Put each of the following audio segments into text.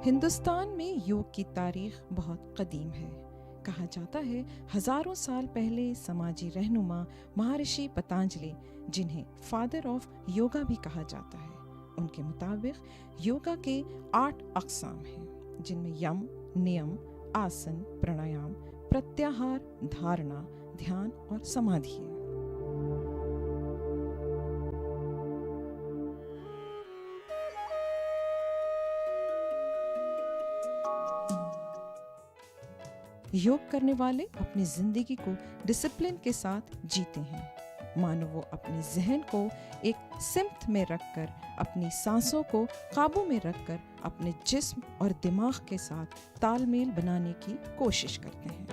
हिंदुस्तान में योग की तारीख बहुत कदीम है। कहा जाता है हजारों साल पहले समाजी रहनुमा महर्षि पतंजलि, जिन्हें फादर ऑफ योगा भी कहा जाता है, उनके मुताबिक योगा के 8 अक़साम हैं, जिनमें यम, नियम, आसन, प्राणायाम, प्रत्याहार, धारणा, ध्यान और समाधि है। योग करने वाले अपनी जिंदगी को डिसिप्लिन के साथ जीते हैं, मानो वो अपने जहन को एक सिमत में रखकर, अपनी सांसों को काबू में रखकर अपने जिस्म और दिमाग के साथ तालमेल बनाने की कोशिश करते हैं।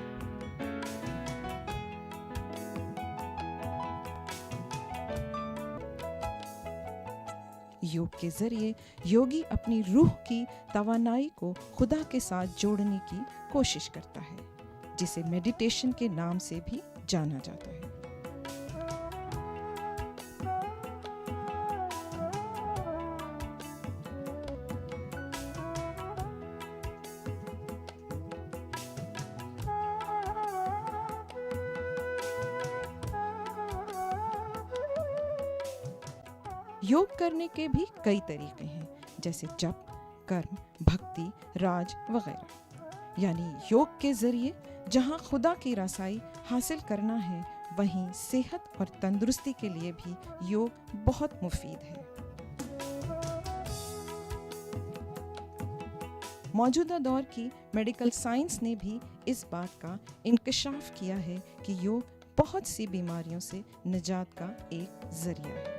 योग के जरिए योगी अपनी रूह की तवानाई को खुदा के साथ जोड़ने की कोशिश करता है, जिसे मेडिटेशन के नाम से भी जाना जाता है। योग करने के भी कई तरीके हैं, जैसे जप, कर्म, भक्ति, राज वगैरह। यानी योग के जरिए जहाँ खुदा की रसाई हासिल करना है, वहीं सेहत और तंदुरुस्ती के लिए भी योग बहुत मुफीद है। मौजूदा दौर की मेडिकल साइंस ने भी इस बात का इंकशाफ किया है कि योग बहुत सी बीमारियों से निजात का एक जरिया है।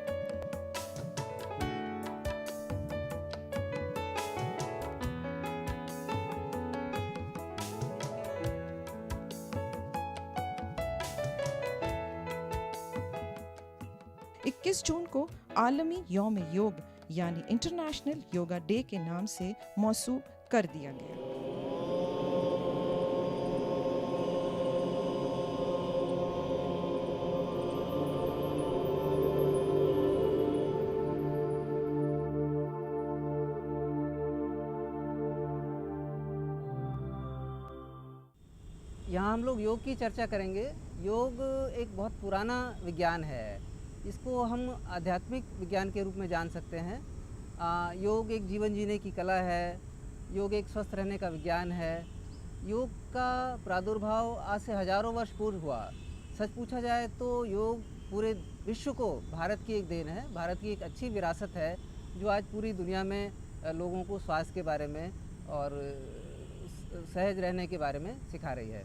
इक्कीस जून को आलमी यौम योग यानी इंटरनेशनल योगा डे के नाम से मौसू कर दिया गया। यहाँ हम लोग योग की चर्चा करेंगे। योग एक बहुत पुराना विज्ञान है। इसको हम आध्यात्मिक विज्ञान के रूप में जान सकते हैं। योग एक जीवन जीने की कला है। योग एक स्वस्थ रहने का विज्ञान है। योग का प्रादुर्भाव आज से हजारों वर्ष पूर्व हुआ। सच पूछा जाए तो योग पूरे विश्व को भारत की एक देन है, भारत की एक अच्छी विरासत है, जो आज पूरी दुनिया में लोगों को स्वास्थ्य के बारे में और सहज रहने के बारे में सिखा रही है।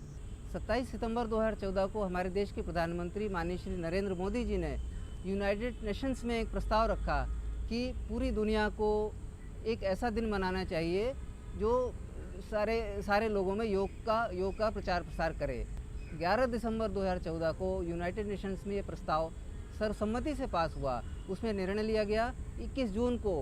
27 सितंबर 2014 को हमारे देश के प्रधानमंत्री माननीय श्री नरेंद्र मोदी जी ने यूनाइटेड नेशंस में एक प्रस्ताव रखा कि पूरी दुनिया को एक ऐसा दिन मनाना चाहिए जो सारे लोगों में योग का प्रचार प्रसार करे। 11 दिसंबर 2014 को यूनाइटेड नेशंस में ये प्रस्ताव सर्वसम्मति से पास हुआ। उसमें निर्णय लिया गया 21 जून को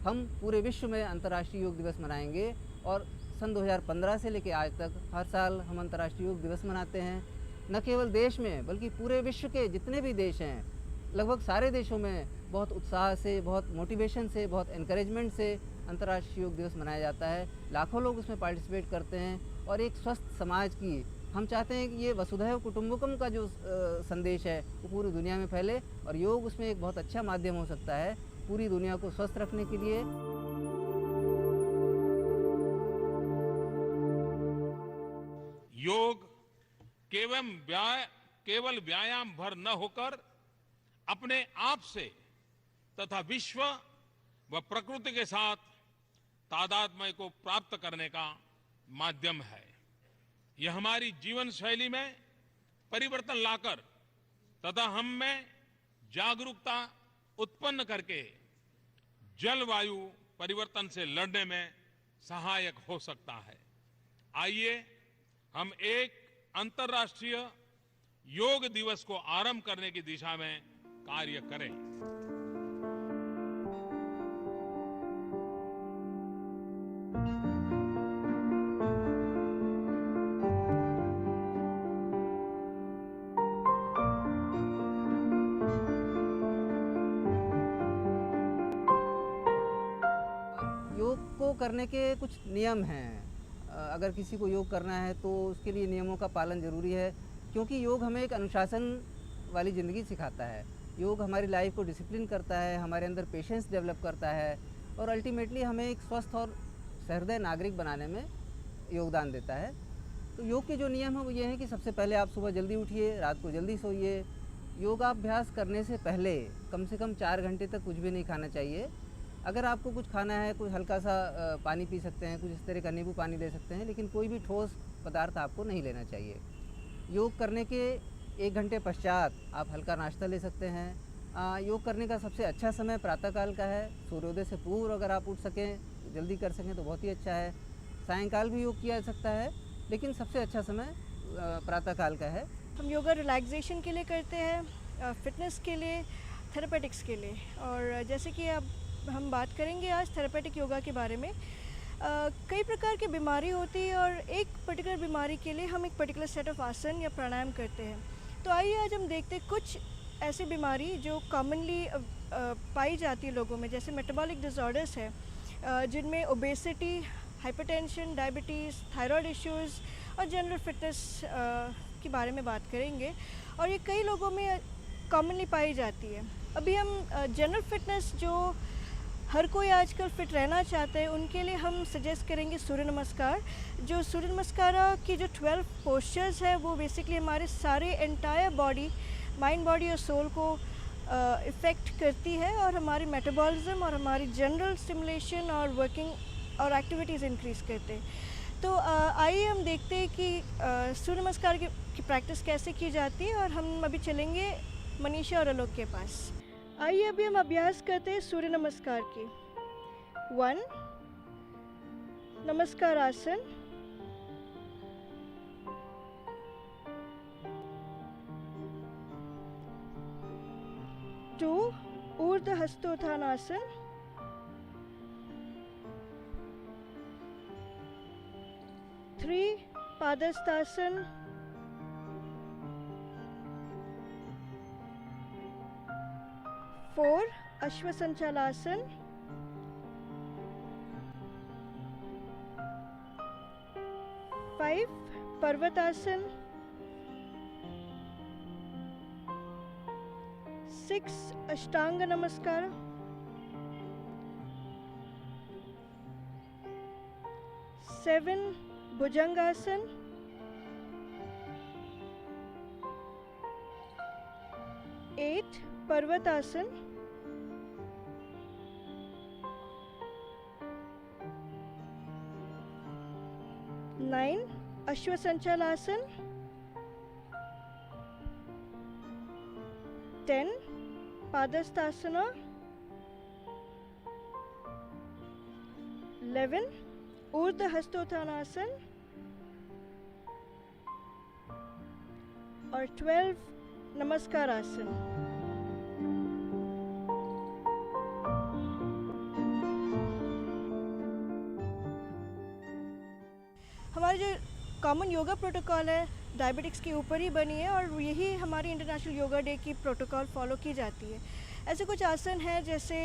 हम पूरे विश्व में अंतर्राष्ट्रीय योग दिवस मनाएंगे। और सन 2015 से लेकर आज तक हर साल हम अंतर्राष्ट्रीय योग दिवस मनाते हैं। न केवल देश में बल्कि पूरे विश्व के जितने भी देश हैं, लगभग सारे देशों में बहुत उत्साह से, बहुत मोटिवेशन से, बहुत एनकरेजमेंट से अंतर्राष्ट्रीय योग दिवस मनाया जाता है। लाखों लोग उसमें पार्टिसिपेट करते हैं और एक स्वस्थ समाज की हम चाहते हैं कि ये वसुधैव कुटुंबकम का जो संदेश है वो पूरी दुनिया में फैले, और योग उसमें एक बहुत अच्छा माध्यम हो सकता है पूरी दुनिया को स्वस्थ रखने के लिए। योग केवल व्यायाम भर न होकर अपने आप से तथा विश्व व प्रकृति के साथ तादात्म्य को प्राप्त करने का माध्यम है। यह हमारी जीवन शैली में परिवर्तन लाकर तथा हम में जागरूकता उत्पन्न करके जलवायु परिवर्तन से लड़ने में सहायक हो सकता है। आइए हम एक अंतर्राष्ट्रीय योग दिवस को आरंभ करने की दिशा में कार्य करें। योग को करने के कुछ नियम हैं। अगर किसी को योग करना है तो उसके लिए नियमों का पालन ज़रूरी है, क्योंकि योग हमें एक अनुशासन वाली ज़िंदगी सिखाता है। योग हमारी लाइफ को डिसिप्लिन करता है, हमारे अंदर पेशेंस डेवलप करता है और अल्टीमेटली हमें एक स्वस्थ और सहृदय नागरिक बनाने में योगदान देता है। तो योग के जो नियम हैं वो ये हैं कि सबसे पहले आप सुबह जल्दी उठिए, रात को जल्दी सोइए। योगाभ्यास करने से पहले कम से कम 4 घंटे तक कुछ भी नहीं खाना चाहिए। अगर आपको कुछ खाना है, कुछ हल्का सा पानी पी सकते हैं, कुछ इस तरह का नींबू पानी ले सकते हैं, लेकिन कोई भी ठोस पदार्थ आपको नहीं लेना चाहिए। योग करने के 1 घंटे पश्चात आप हल्का नाश्ता ले सकते हैं। योग करने का सबसे अच्छा समय प्रातःकाल का है। सूर्योदय से पूर्व अगर आप उठ सकें, जल्दी कर सकें तो बहुत ही अच्छा है। सायंकाल भी योग किया जा सकता है, लेकिन सबसे अच्छा समय प्रातःकाल का है। हम योगा रिलैक्सेशन के लिए करते हैं, फिटनेस के लिए, थेरेपेटिक्स के लिए। और जैसे कि अब हम बात करेंगे आज थेरेपेटिक योगा के बारे में। कई प्रकार की बीमारी होती है और एक पर्टिकुलर बीमारी के लिए हम एक पर्टिकुलर सेट ऑफ आसन या प्राणायाम करते हैं। तो आइए आज हम देखते हैं कुछ ऐसी बीमारी जो कॉमनली पाई जाती है लोगों में, जैसे मेटाबॉलिक डिसऑर्डर्स है, जिनमें obesity, hypertension, diabetes, thyroid issues और जनरल फिटनेस के बारे में बात करेंगे। और ये कई लोगों में कॉमनली पाई जाती है। अभी हम जनरल फिटनेस, जो हर कोई आजकल फिट रहना चाहते हैं, उनके लिए हम सजेस्ट करेंगे सूर्य नमस्कार। जो सूर्य नमस्कार की जो 12 पोस्चर्स है वो बेसिकली हमारे सारे एंटायर बॉडी, माइंड, बॉडी और सोल को इफ़ेक्ट करती है और हमारी मेटाबॉलिज्म और हमारी जनरल स्टिमुलेशन और वर्किंग और एक्टिविटीज़ इंक्रीज़ करते हैं। तो आइए हम देखते हैं कि सूर्य नमस्कार की प्रैक्टिस कैसे की जाती है। और हम अभी चलेंगे मनीषा और आलोक के पास। आइए अभी हम अभ्यास करते हैं सूर्य नमस्कार की। 1 नमस्कार आसन, 2 ऊर्ध्व हस्तोत्थान आसन, 3 पादहस्तासन, 4 अश्वसंचालासन, 5 पर्वतासन, 6 अष्टांग नमस्कार, 7 भुजंगासन, 8 पर्वतासन, 9 अश्वसंचालासन, 10 पादहस्तासना, 11 ऊर्ध्व हस्तोत्थानासन और 12 नमस्कार आसन। हमारे जो कॉमन योगा प्रोटोकॉल है डायबिटिक्स के ऊपर ही बनी है और यही हमारी इंटरनेशनल योगा डे की प्रोटोकॉल फॉलो की जाती है। ऐसे कुछ आसन हैं जैसे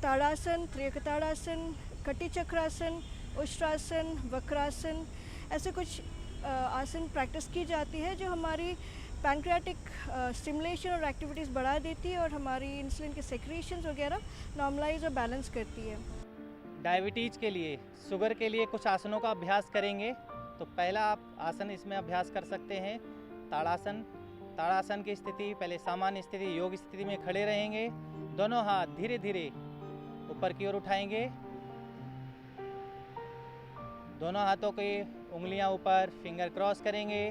ताड़ासन, त्रियकताड़ासन, कटी चक्रासन, उष्ट्रासन, वक्रासन। ऐसे कुछ आसन प्रैक्टिस की जाती है जो हमारी पैंक्रियाटिक स्टिमुलेशन और एक्टिविटीज़ बढ़ा देती है और हमारी इंसुलिन के सेक्रेशंस वगैरह नॉर्मलाइज और बैलेंस करती है। डायबिटीज़ के लिए, शुगर के लिए कुछ आसनों का अभ्यास करेंगे। तो पहला आप आसन इसमें अभ्यास कर सकते हैं ताड़ासन। ताड़ासन की स्थिति, पहले सामान्य स्थिति, योग स्थिति में खड़े रहेंगे। दोनों हाथ धीरे धीरे ऊपर की ओर उठाएंगे। दोनों हाथों की उंगलियां ऊपर, फिंगर क्रॉस करेंगे।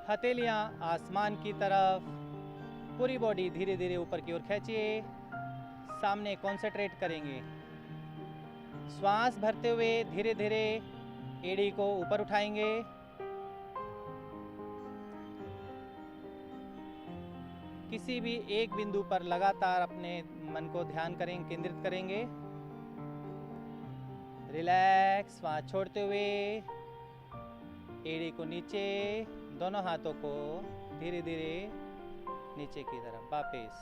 हथेलियां आसमान की तरफ, पूरी बॉडी धीरे धीरे ऊपर की ओर खींचिए। सामने कंसंट्रेट करेंगे। श्वास भरते हुए धीरे धीरे एड़ी को ऊपर उठाएंगे। किसी भी एक बिंदु पर लगातार अपने मन को ध्यान करेंगे, केंद्रित करेंगे। रिलैक्स, श्वास छोड़ते हुए एड़ी को नीचे, दोनों हाथों को धीरे धीरे नीचे की तरफ वापस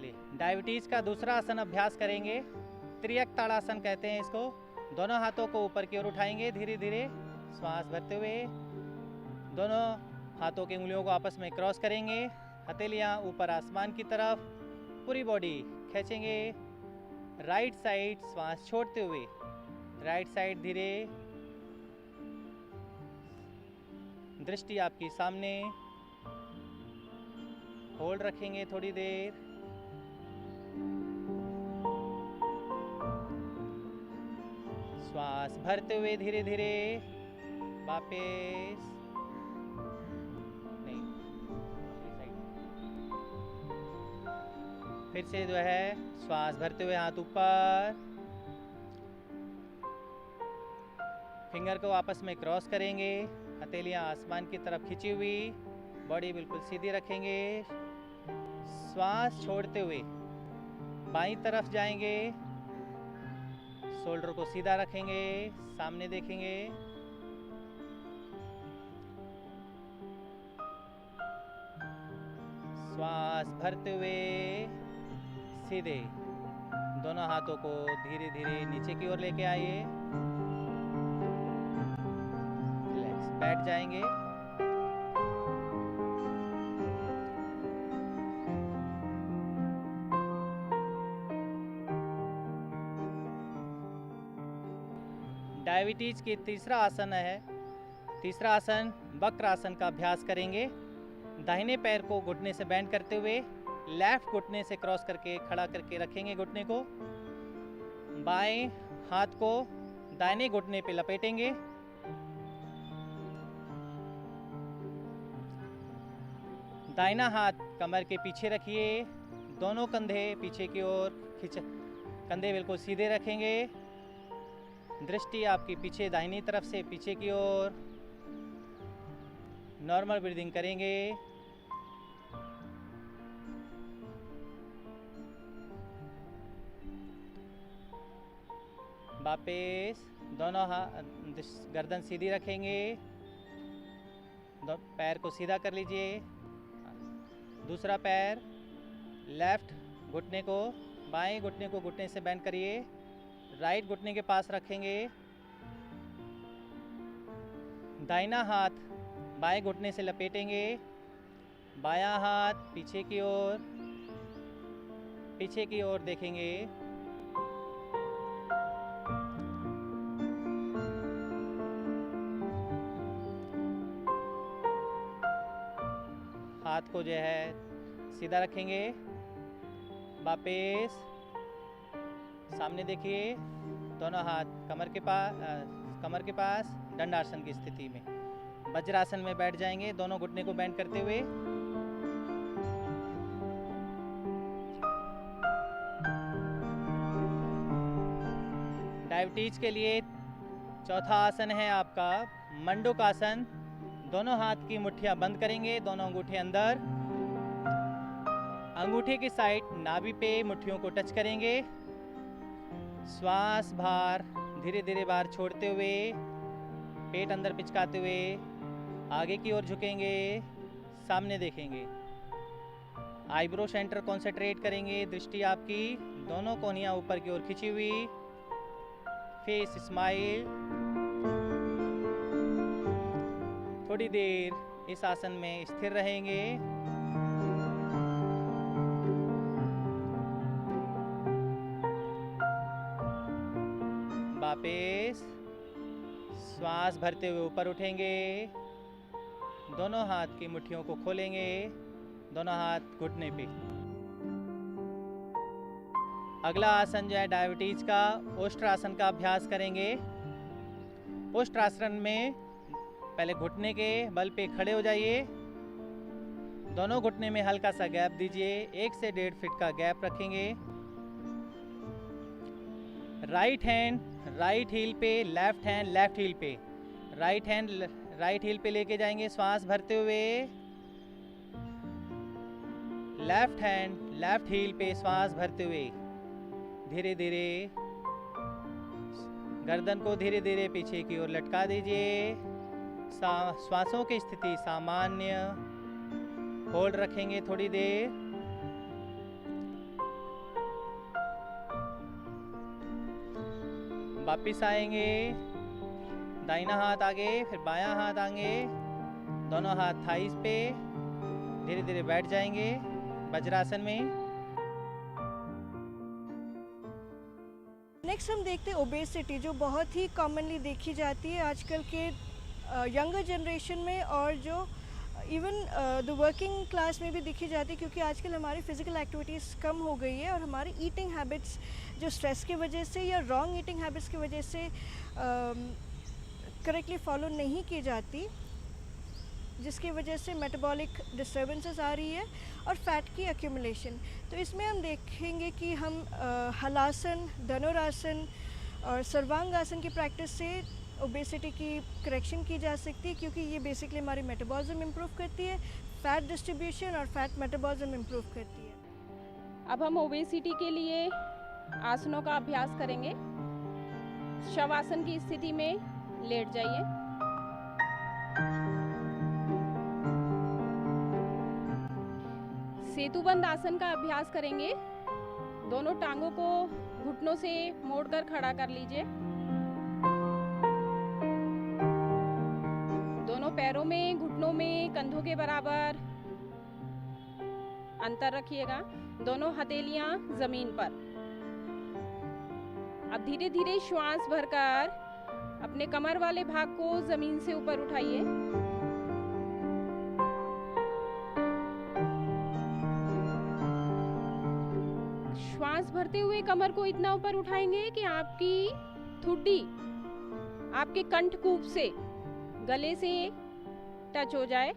ले। डायबिटीज़ का दूसरा आसन अभ्यास करेंगे त्रियक ताड़ासन कहते हैं इसको। दोनों हाथों को ऊपर की ओर उठाएंगे धीरे धीरे, श्वास भरते हुए। दोनों हाथों की उंगलियों को आपस में क्रॉस करेंगे, हथेलियाँ ऊपर आसमान की तरफ, पूरी बॉडी खींचेंगे। राइट साइड श्वास छोड़ते हुए, राइट साइड धीरे, दृष्टि आपकी सामने, होल्ड रखेंगे थोड़ी देर। श्वास भरते हुए धीरे धीरे वापस, नहीं, फिर से जो है श्वास भरते हुए हाथ ऊपर, फिंगर को आपस में क्रॉस करेंगे, हथेलियां आसमान की तरफ खींची हुई, बॉडी बिल्कुल सीधी रखेंगे। श्वास छोड़ते हुए बाईं तरफ जाएंगे, शोल्डर को सीधा रखेंगे, सामने देखेंगे। श्वास भरते हुए सीधे, दोनों हाथों को धीरे धीरे नीचे की ओर लेके आइए, रिलैक्स, बैठ जाएंगे। डायबिटीज की तीसरा आसन है। तीसरा आसन वक्रासन का अभ्यास करेंगे। दाहिने पैर को घुटने से बेंड करते हुए लेफ्ट घुटने से क्रॉस करके खड़ा करके रखेंगे घुटने को। बाएं हाथ को दाहिने घुटने पे लपेटेंगे। दाहिना हाथ कमर के पीछे रखिए, दोनों कंधे पीछे की ओर खींच, कंधे बिल्कुल सीधे रखेंगे। दृष्टि आपकी पीछे दाहिनी तरफ से पीछे की ओर। नॉर्मल ब्रीदिंग करेंगे। वापस दोनों गर्दन सीधी रखेंगे, पैर को सीधा कर लीजिए। दूसरा पैर लेफ्ट घुटने को, बाएं घुटने को घुटने से बेंड करिए, राइट घुटने के पास रखेंगे। दाहिना हाथ बाएं घुटने से लपेटेंगे, बायां हाथ पीछे की ओर देखेंगे। हाथ को जो है सीधा रखेंगे। वापस सामने देखिए, दोनों हाथ कमर के पास दंडासन की स्थिति में। वज्रासन में बैठ जाएंगे, दोनों घुटने को बेंड करते हुए। डायबिटीज के लिए चौथा आसन है आपका मंडूक आसन। दोनों हाथ की मुट्ठियां बंद करेंगे, दोनों अंगूठे अंदर, अंगूठे की साइड नाभि पे मुट्ठियों को टच करेंगे। श्वास बाहर धीरे धीरे बाहर छोड़ते हुए, पेट अंदर पिचकाते हुए आगे की ओर झुकेंगे, सामने देखेंगे। आईब्रो सेंटर कॉन्सेंट्रेट करेंगे, दृष्टि आपकी दोनों कोहनियां ऊपर की ओर खींची हुई, फेस स्माइल। थोड़ी देर इस आसन में स्थिर रहेंगे। वापस श्वास भरते हुए ऊपर उठेंगे, दोनों हाथ की मुट्ठियों को खोलेंगे, दोनों हाथ घुटने पे। अगला आसन जो है डायबिटीज का ओष्ट्रासन का अभ्यास करेंगे। ओष्ट्रासन में पहले घुटने के बल पे खड़े हो जाइए, दोनों घुटने में हल्का सा गैप दीजिए, 1 से 1.5 फीट का गैप रखेंगे। राइट हैंड राइट हील पे, लेफ्ट हैंड लेफ्ट हील पे, राइट हैंड राइट हील पे लेके जाएंगे श्वास भरते हुए। लेफ्ट हैंड लेफ्ट हील पे श्वास भरते हुए धीरे धीरे गर्दन को धीरे धीरे पीछे की ओर लटका दीजिए। श्वासों की स्थिति सामान्य, होल्ड रखेंगे थोड़ी देर। वापिस आएंगे, दाहिना हाथ आगे, फिर बायां हाथ आगे, दोनों हाथ थाइस पे, धीरे धीरे बैठ जाएंगे वज्रासन में। नेक्स्ट हम देखते हैं ओबेसिटी, जो बहुत ही कॉमनली देखी जाती है आजकल के यंगर जनरेशन में, और जो इवन द वर्किंग क्लास में भी दिखी जाती है, क्योंकि आजकल हमारी फ़िज़िकल एक्टिविटीज़ कम हो गई है और हमारी ईटिंग हैबिट्स जो स्ट्रेस की वजह से या रॉन्ग ईटिंग हैबिट्स की वजह से करेक्टली फॉलो नहीं की जाती, जिसकी वजह से मेटाबॉलिक डिस्टर्बेंसेस आ रही है और फैट की एक्यूमुलेशन। तो इसमें हम देखेंगे कि हम हलासन, धनुरासन और सर्वांगासन की प्रैक्टिस से ओबेसिटी की करेक्शन की जा सकती है, क्योंकि ये बेसिकली हमारी मेटाबॉलिज्म इम्प्रूव करती है, फैट डिस्ट्रीब्यूशन और फैट मेटाबॉलिज्म इम्प्रूव करती है। अब हम ओबेसिटी के लिए आसनों का अभ्यास करेंगे। शवासन की स्थिति में लेट जाइए। सेतुबंद आसन का अभ्यास करेंगे। दोनों टांगों को घुटनों से मोड़कर खड़ा कर लीजिए। दोनों पैरों में, घुटनों में कंधों के बराबर अंतर रखिएगा। दोनों हथेलियां जमीन पर। अब धीरे धीरे श्वास भरकर अपने कमर वाले भाग को जमीन से ऊपर उठाइए। श्वास भरते हुए कमर को इतना ऊपर उठाएंगे कि आपकी ठुड्डी आपके कंठकूप से, गले से टच हो जाए।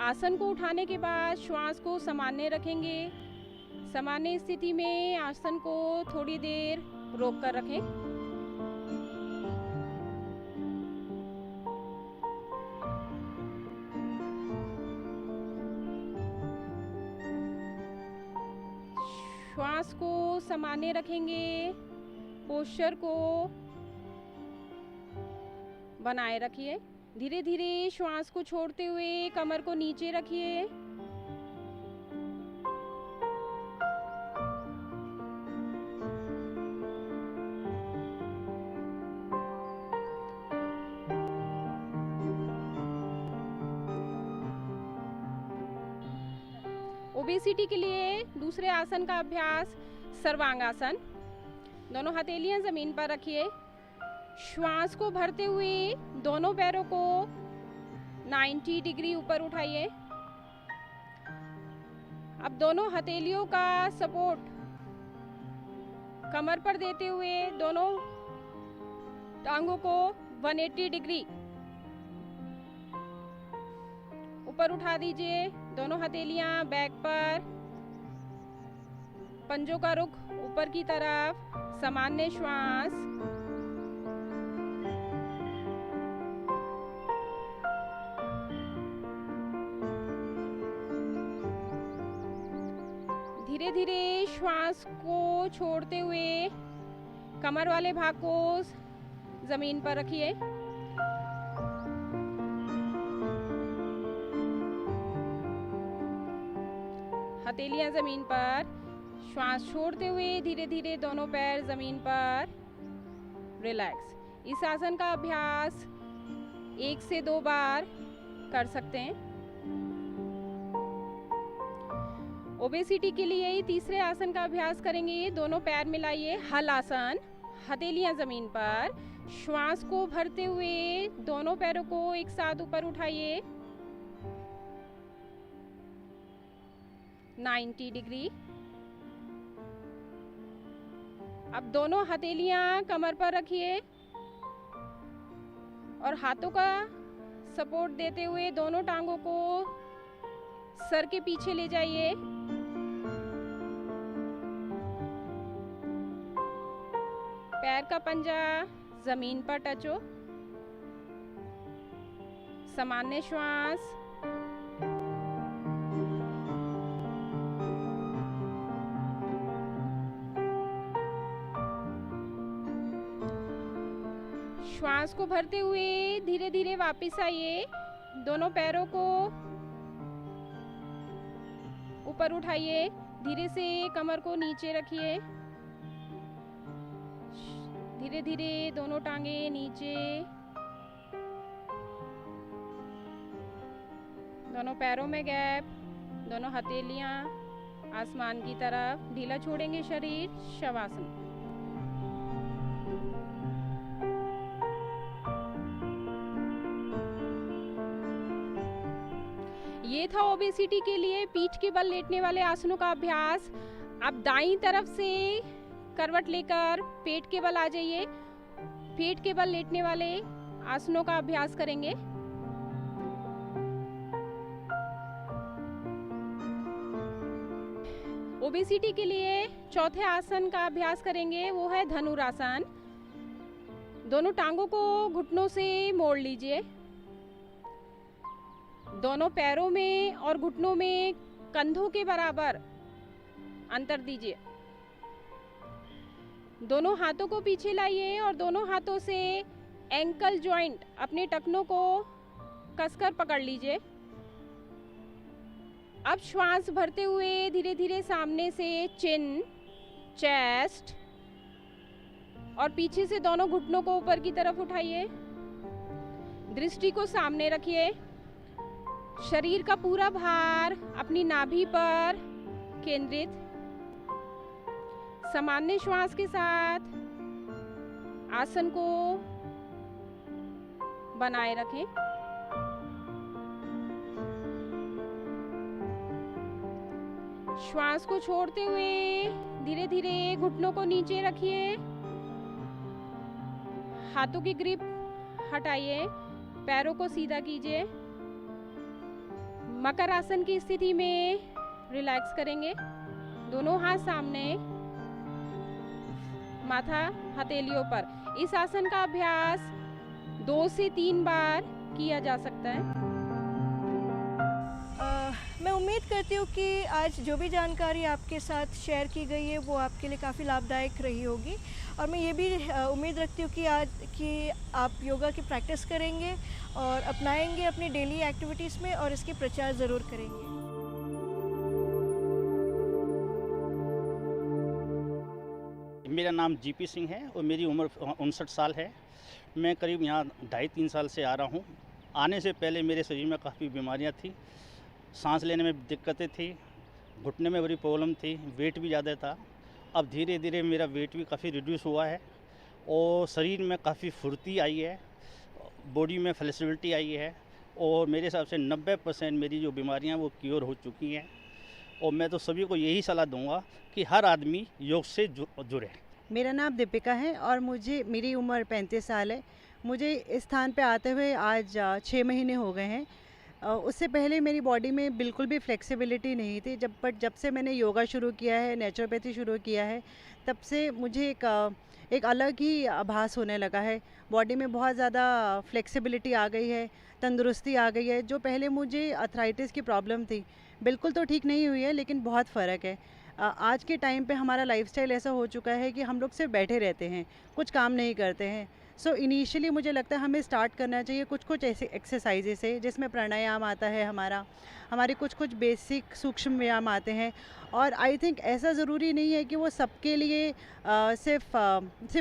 आसन को उठाने के बाद श्वास को सामान्य रखेंगे। सामान्य स्थिति में आसन को थोड़ी देर रोक कर रखें। श्वास को सामान्य रखेंगे। पोस्चर को बनाए रखिए। धीरे धीरे श्वास को छोड़ते हुए कमर को नीचे रखिए। ओबेसिटी के लिए दूसरे आसन का अभ्यास सर्वांगासन। दोनों हथेलियां जमीन पर रखिए। श्वास को भरते हुए दोनों पैरों को 90 डिग्री ऊपर उठाइए। अब दोनों हथेलियों का सपोर्ट कमर पर देते हुए दोनों टांगों को 180 डिग्री ऊपर उठा दीजिए। दोनों हथेलियां बैक पर, पंजों का रुख ऊपर की तरफ, सामान्य श्वास। धीरे धीरे श्वास को छोड़ते हुए कमर वाले भाग को जमीन पर रखिए। हथेलियां जमीन पर। श्वास छोड़ते हुए धीरे धीरे दोनों पैर जमीन पर रिलैक्स। इस आसन का अभ्यास 1 से 2 बार कर सकते हैं। ओबेसिटी के लिए ही तीसरे आसन का अभ्यास करेंगे। दोनों पैर मिलाइए, हल आसन। हथेलियां जमीन पर। श्वास को भरते हुए दोनों पैरों को एक साथ ऊपर उठाइए 90 डिग्री। अब दोनों हथेलियां कमर पर रखिए और हाथों का सपोर्ट देते हुए दोनों टांगों को सर के पीछे ले जाइए। पैर का पंजा जमीन पर टच हो। सामान्य श्वास। श्वास को भरते हुए धीरे धीरे वापस आइए। दोनों पैरों को ऊपर उठाइए। धीरे से कमर को नीचे रखिए। धीरे धीरे दोनों टांगे नीचे, दोनों पैरों में गैप, दोनों हथेलियां आसमान की तरफ, ढीला छोड़ेंगे शरीर, शवासन। ये था ओबेसिटी के लिए पीठ के बल लेटने वाले आसनों का अभ्यास। अब दाईं तरफ से करवट लेकर पेट के बल आ जाइए, पेट के बल लेटने वाले आसनों का अभ्यास करेंगे। ओबेसिटी के लिए चौथे आसन का अभ्यास करेंगे, वो है धनुरासन। दोनों टांगों को घुटनों से मोड़ लीजिए, दोनों पैरों में और घुटनों में कंधों के बराबर अंतर दीजिए। दोनों हाथों को पीछे लाइए और दोनों हाथों से एंकल जॉइंट, अपने टखनों को कसकर पकड़ लीजिए। अब श्वास भरते हुए धीरे धीरे सामने से चिन, चेस्ट और पीछे से दोनों घुटनों को ऊपर की तरफ उठाइए। दृष्टि को सामने रखिए, शरीर का पूरा भार अपनी नाभि पर केंद्रित। सामान्य श्वास के साथ आसन को बनाए रखें। श्वास को छोड़ते हुए धीरे धीरे घुटनों को नीचे रखिए, हाथों की ग्रिप हटाइए, पैरों को सीधा कीजिए। मकर आसन की स्थिति में रिलैक्स करेंगे, दोनों हाथ सामने, माथा हथेलियों पर। इस आसन का अभ्यास 2 से 3 बार किया जा सकता है। मैं उम्मीद करती हूँ कि आज जो भी जानकारी आपके साथ शेयर की गई है वो आपके लिए काफ़ी लाभदायक रही होगी, और मैं ये भी उम्मीद रखती हूँ कि आज कि आप योगा की प्रैक्टिस करेंगे और अपनाएंगे अपनी डेली एक्टिविटीज़ में और इसकी प्रचार ज़रूर करेंगे। मेरा नाम जीपी सिंह है और मेरी उम्र 59 साल है। मैं करीब यहाँ 2.5-3 साल से आ रहा हूँ। आने से पहले मेरे शरीर में काफ़ी बीमारियाँ थी, सांस लेने में दिक्कतें थी, घुटने में बड़ी प्रॉब्लम थी, वेट भी ज़्यादा था। अब धीरे धीरे मेरा वेट भी काफ़ी रिड्यूस हुआ है और शरीर में काफ़ी फुर्ती आई है, बॉडी में फ्लेक्सिबिलिटी आई है और मेरे हिसाब से 90% मेरी जो बीमारियां वो क्योर हो चुकी हैं। और मैं तो सभी को यही सलाह दूंगा कि हर आदमी योग से जुड़े। मेरा नाम दीपिका है और मेरी उम्र 35 साल है। मुझे इस स्थान पे आते हुए आज 6 महीने हो गए हैं। उससे पहले मेरी बॉडी में बिल्कुल भी फ्लेक्सिबिलिटी नहीं थी। जब से मैंने योगा शुरू किया है, नेचुरोपैथी शुरू किया है, तब से मुझे एक अलग ही आभास होने लगा है। बॉडी में बहुत ज़्यादा फ्लेक्सिबिलिटी आ गई है, तंदुरुस्ती आ गई है। जो पहले मुझे अर्थराइटिस की प्रॉब्लम थी, बिल्कुल तो ठीक नहीं हुई है, लेकिन बहुत फ़र्क है। आज के टाइम पे हमारा लाइफस्टाइल ऐसा हो चुका है कि हम लोग सिर्फ बैठे रहते हैं, कुछ काम नहीं करते हैं। सो इनिशियली मुझे लगता है हमें स्टार्ट करना चाहिए कुछ ऐसे एक्सरसाइजेस से, जिसमें प्राणायाम आता है, हमारे कुछ बेसिक सूक्ष्म व्यायाम आते हैं। और आई थिंक ऐसा ज़रूरी नहीं है कि वो सबके लिए सिर्फ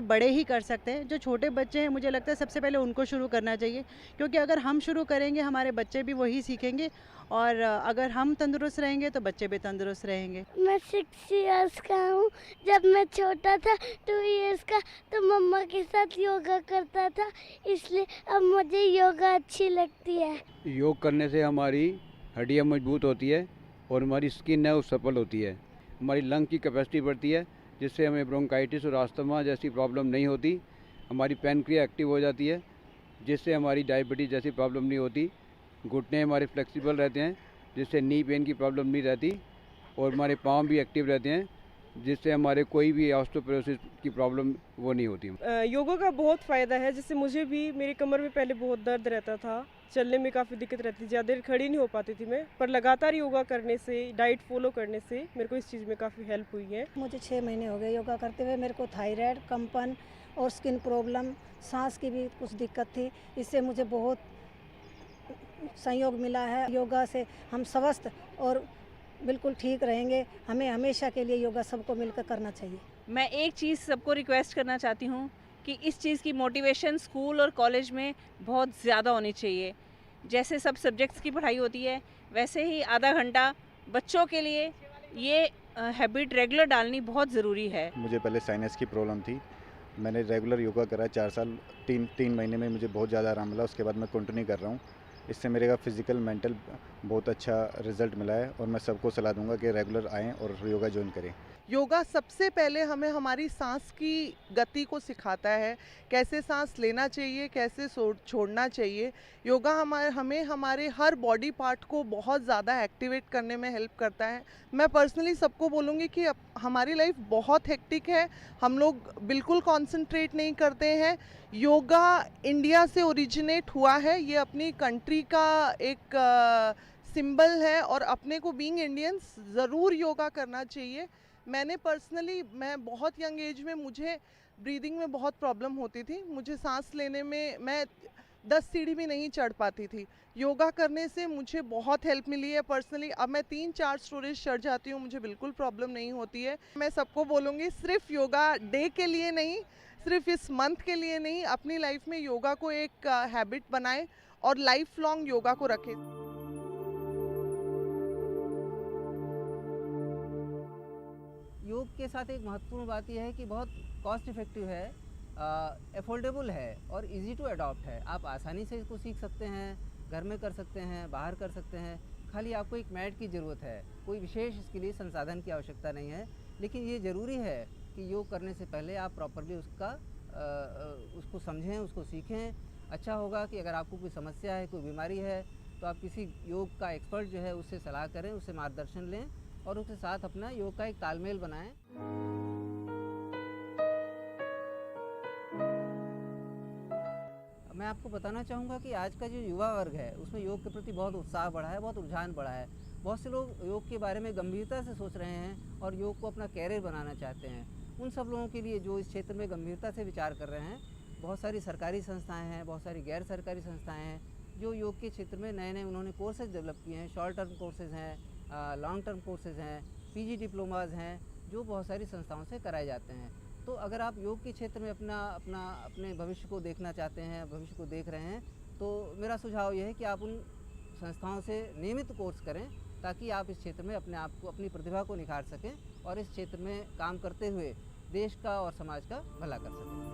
बड़े ही कर सकते हैं। जो छोटे बच्चे हैं, मुझे लगता है सबसे पहले उनको शुरू करना चाहिए, क्योंकि अगर हम शुरू करेंगे हमारे बच्चे भी वही सीखेंगे, और अगर हम तंदुरुस्त रहेंगे तो बच्चे भी तंदुरुस्त रहेंगे। मैं 6 इयर्स का हूँ। जब मैं छोटा था 2 इयर्स का, तो मम्मा के साथ योगा करता था, इसलिए अब मुझे योगा अच्छी लगती है। योग करने से हमारी हड्डियाँ मजबूत होती है और हमारी स्किन है वो सफल होती है। हमारी लंग की कैपेसिटी बढ़ती है, जिससे हमें ब्रोंकाइटिस और अस्थमा जैसी प्रॉब्लम नहीं होती। हमारी पैनक्रिया एक्टिव हो जाती है, जिससे हमारी डायबिटीज़ जैसी प्रॉब्लम नहीं होती। घुटने हमारे फ्लेक्सिबल रहते हैं, जिससे नी पेन की प्रॉब्लम नहीं रहती। और हमारे पाँव भी एक्टिव रहते हैं, जिससे हमारे कोई भी ऑस्टियोपोरोसिस की प्रॉब्लम वो नहीं होती। योगा का बहुत फ़ायदा है। जैसे मुझे भी मेरी कमर में पहले बहुत दर्द रहता था, चलने में काफ़ी दिक्कत रहती थी, ज़्यादा देर खड़ी नहीं हो पाती थी मैं, पर लगातार योगा करने से, डाइट फॉलो करने से मेरे को इस चीज़ में काफ़ी हेल्प हुई है। मुझे 6 महीने हो गए योगा करते हुए। मेरे को थायराइड, कंपन और स्किन प्रॉब्लम, सांस की भी कुछ दिक्कत थी। इससे मुझे बहुत सहयोग मिला है। योगा से हम स्वस्थ और बिल्कुल ठीक रहेंगे। हमें हमेशा के लिए योगा सबको मिलकर करना चाहिए। मैं एक चीज़ सबको रिक्वेस्ट करना चाहती हूँ कि इस चीज़ की मोटिवेशन स्कूल और कॉलेज में बहुत ज़्यादा होनी चाहिए। जैसे सब सब्जेक्ट्स की पढ़ाई होती है, वैसे ही आधा घंटा बच्चों के लिए ये हैबिट रेगुलर डालनी बहुत ज़रूरी है। मुझे पहले साइनस की प्रॉब्लम थी। मैंने रेगुलर योगा करा 4 साल, 3 महीने में मुझे बहुत ज़्यादा आराम मिला। उसके बाद मैं कंटिन्यू कर रहा हूँ। इससे मेरे का फिज़िकल मेंटल बहुत अच्छा रिज़ल्ट मिला है और मैं सबको सलाह दूंगा कि रेगुलर आएँ और योगा ज्वाइन करें। योगा सबसे पहले हमें हमारी सांस की गति को सिखाता है, कैसे सांस लेना चाहिए, कैसे छोड़ना चाहिए। योगा हमें हमारे हर बॉडी पार्ट को बहुत ज़्यादा एक्टिवेट करने में हेल्प करता है। मैं पर्सनली सबको बोलूँगी कि हमारी लाइफ बहुत हेक्टिक है, हम लोग बिल्कुल कंसंट्रेट नहीं करते हैं। योगा इंडिया से ओरिजिनेट हुआ है, ये अपनी कंट्री का एक सिंबल है और अपने को बीइंग इंडियंस ज़रूर योगा करना चाहिए। मैं बहुत यंग एज में मुझे ब्रीदिंग में बहुत प्रॉब्लम होती थी। मुझे सांस लेने में मैं 10 सीढ़ी भी नहीं चढ़ पाती थी। योगा करने से मुझे बहुत हेल्प मिली है पर्सनली। अब मैं 3-4 स्टोरेज चढ़ जाती हूँ, मुझे बिल्कुल प्रॉब्लम नहीं होती है। मैं सबको बोलूँगी सिर्फ योगा डे के लिए नहीं, सिर्फ इस मंथ के लिए नहीं, अपनी लाइफ में योगा को एक हैबिट बनाएं और लाइफ लॉन्ग योगा को रखें। योग के साथ एक महत्वपूर्ण बात यह है कि बहुत कॉस्ट इफ़ेक्टिव है, अफोर्डेबल है और इजी टू अडॉप्ट है। आप आसानी से इसको सीख सकते हैं, घर में कर सकते हैं, बाहर कर सकते हैं। खाली आपको एक मैट की ज़रूरत है, कोई विशेष इसके लिए संसाधन की आवश्यकता नहीं है। लेकिन ये ज़रूरी है कि योग करने से पहले आप प्रॉपरली उसको समझें, उसको सीखें। अच्छा होगा कि अगर आपको कोई समस्या है, कोई बीमारी है, तो आप किसी योग का एक्सपर्ट जो है उससे सलाह करें, उससे मार्गदर्शन लें और उसके साथ अपना योग का एक तालमेल बनाएं। मैं आपको बताना चाहूँगा कि आज का जो युवा वर्ग है उसमें योग के प्रति बहुत उत्साह बढ़ा है, बहुत रुझान बढ़ा है। बहुत से लोग योग के बारे में गंभीरता से सोच रहे हैं और योग को अपना कैरियर बनाना चाहते हैं। उन सब लोगों के लिए जो इस क्षेत्र में गंभीरता से विचार कर रहे हैं, बहुत सारी सरकारी संस्थाएँ हैं, बहुत सारी गैर सरकारी संस्थाएँ हैं जो योग के क्षेत्र में नए नए उन्होंने कोर्सेज डेवलप किए हैं। शॉर्ट टर्म कोर्सेज हैं, लॉन्ग टर्म कोर्सेज हैं, पीजी डिप्लोमाज हैं, जो बहुत सारी संस्थाओं से कराए जाते हैं। तो अगर आप योग के क्षेत्र में अपने भविष्य को देखना चाहते हैं, भविष्य को देख रहे हैं, तो मेरा सुझाव यह है कि आप उन संस्थाओं से नियमित कोर्स करें ताकि आप इस क्षेत्र में अपने आप को, अपनी प्रतिभा को निखार सकें और इस क्षेत्र में काम करते हुए देश का और समाज का भला कर सकें।